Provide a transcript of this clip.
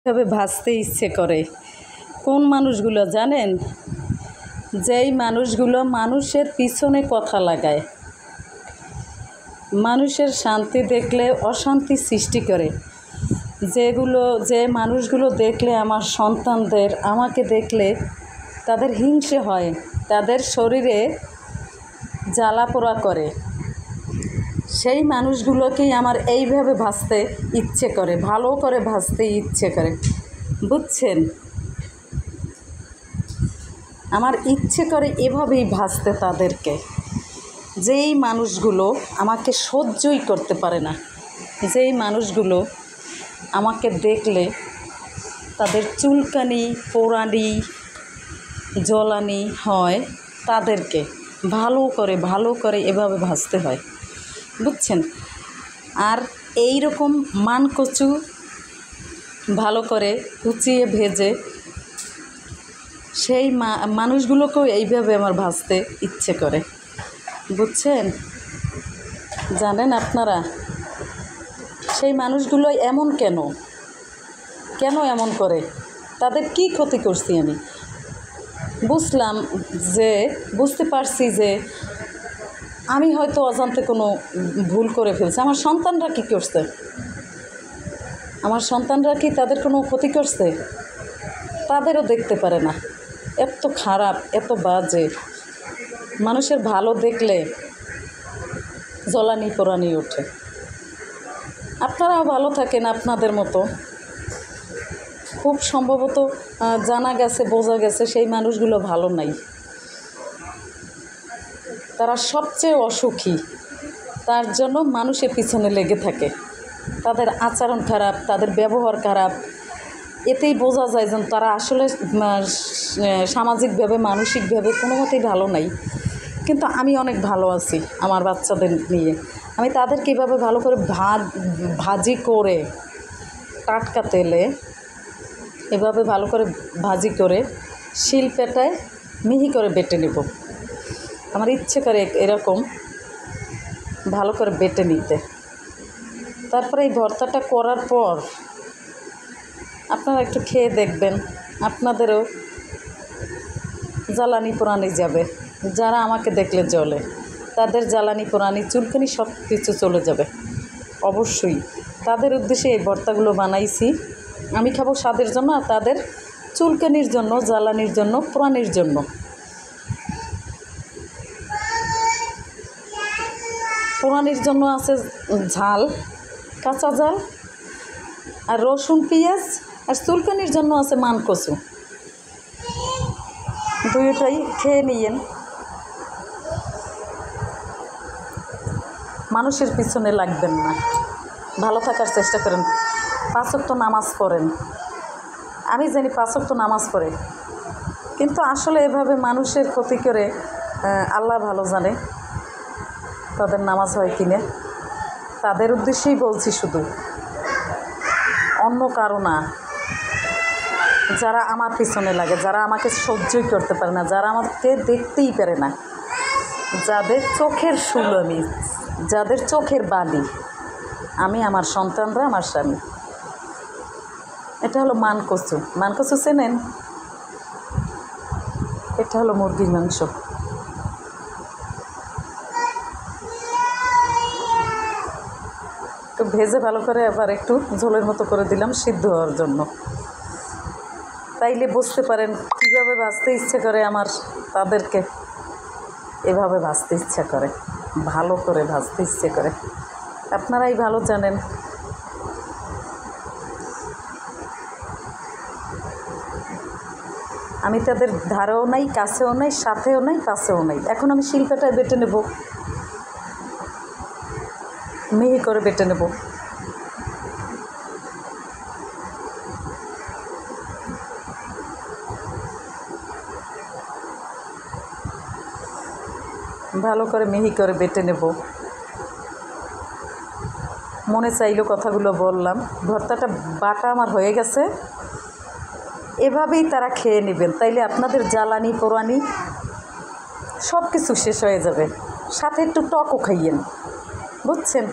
তবে ভাজতে ইচ্ছে করে। কোন মানুষগুলো জানেন? যেই মানুষগুলো মানুষের পিছনে কথা লাগায়, মানুষের শান্তি দেখলে অশান্তি সৃষ্টি করে, যে মানুষগুলো দেখলে আমার সন্তানদের, আমাকে দেখলে তাদের হিংসে হয়, তাদের শরীরে জ্বালাপোড়া করে, সেই মানুষগুলোকেই আমার এইভাবে ভাজতে ইচ্ছে করে, ভালো করে ভাজতে ইচ্ছে করে, বুঝছেন? আমার ইচ্ছে করে এভাবেই ভাজতে তাদেরকে। যেই মানুষগুলো আমাকে সহ্যই করতে পারে না, যেই মানুষগুলো আমাকে দেখলে তাদের চুলকানি, পোড়ানি, জ্বলানি হয়, তাদেরকে ভালো করে এভাবে ভাজতে হয়, বুঝছেন? আর এই রকম মানকচু ভালো করে কুচিয়ে ভেজে সেই মানুষগুলোকেও এইভাবে আমার ভাজতে ইচ্ছে করে, বুঝছেন? জানেন আপনারা সেই পানুষগুলো এমন কেন এমন করে? তাদের কি ক্ষতি করছি আমি? বুঝতে পারছি যে আমি হয়তো অজান্তে কোনো ভুল করে ফেলছি। আমার সন্তানরা কি করছে? আমার সন্তানরা কি তাদের কোনো ক্ষতি করছে? তাদেরও দেখতে পারে না। এত খারাপ, এত বাজে। মানুষের ভালো দেখলে জ্বলানি পোড়ানি ওঠে। আপনারাও ভালো থাকেন আপনাদের মতো। খুব সম্ভবত জানা গেছে, বোঝা গেছে সেই মানুষগুলো ভালো নাই, তারা সবচেয়ে অসুখী। তার জন্য মানুষের পিছনে লেগে থাকে। তাদের আচরণ খারাপ, তাদের ব্যবহার খারাপ। এতেই বোঝা যায় যে তারা আসলে সামাজিকভাবে, মানসিকভাবে কোনো মতেই ভালো নাই। কিন্তু আমি অনেক ভালো আছি আমার বাচ্চাদের নিয়ে। আমি তাদেরকে কীভাবে ভালো করে ভাজি করে, টাটকা তেলে এভাবে ভালো করে ভাজি করে শিলপাটায় মিহি করে বেটে নেব। আমার ইচ্ছে করে এরকম ভালো করে বেটে নিতে। তারপরে এই ভর্তাটা করার পর আপনারা একটু খেয়ে দেখবেন, আপনাদেরও জ্বালানি পোড়ানি যাবে। যারা আমাকে দেখলে জ্বলে, তাদের জ্বালানি পোড়ানি, চুলকানি সব কিছু চলে যাবে অবশ্যই। তাদের উদ্দেশ্যে এই ভর্তাগুলো বানাইছি। আমি খাবো স্বাদের জন্য, আর তাদের চুলকানির জন্য, জ্বালানির জন্য, পোড়ানির জন্য। পোড়ানির জন্য আছে ঝাল, কাঁচা ঝাল আর রসুন, পেঁয়াজ। আর চুলকানির জন্য আছে মানকচু। দুইটাই খেয়ে নিয়েন। মানুষের পিছনে লাগবেন না, ভালো থাকার চেষ্টা করেন। 5 ওয়াক্ত নামাজ পড়েন। আমি জানি 5 ওয়াক্ত নামাজ পড়ে, কিন্তু আসলে এভাবে মানুষের ক্ষতি করে আল্লাহ ভালো জানে তাদের নামাজ হয় কিনা। তাদের উদ্দেশ্যেই বলছি শুধু, অন্য কারো না। যারা আমার পিছনে লাগে, যারা আমাকে সহ্যই করতে পারে না, যারা আমাকে দেখতেই পারে না, যাদের চোখের সুলমি, যাদের চোখের বালি, আমি, আমার সন্তানরা, আমার স্বামী। এটা হলো মানকচু। মানকচু চেনেন? এটা হলো মুরগির মাংস। একটু ভেজে ভালো করে আবার একটু ঝোলের মতো করে দিলাম সিদ্ধ হওয়ার জন্য। তাইলে বুঝতে পারেন কীভাবে ভাজতে ইচ্ছে করে আমার। তাদেরকে এভাবে ভাজতে ইচ্ছা করে, ভালো করে ভাজতে ইচ্ছে করে। আপনারাই ভালো জানেন। আমি তাদের ধারেও নাই, কাছেও নাই, সাথেও নাই, পাশেও নাই। এখন আমি শিলপাটায় বেটে নেব, মিহি করে বেটে নেব। ভালো করে মিহি করে বেটে নেব। মনে চাইলো কথাগুলো বললাম। ভর্তাটা বাটা আমার হয়ে গেছে। এভাবেই তারা খেয়ে নেবেন, তাইলে আপনাদের জ্বালানি পোড়ানি সব কিছু শেষ হয়ে যাবে। সাথে একটু টকও খাইয়েন, বুঝছেন?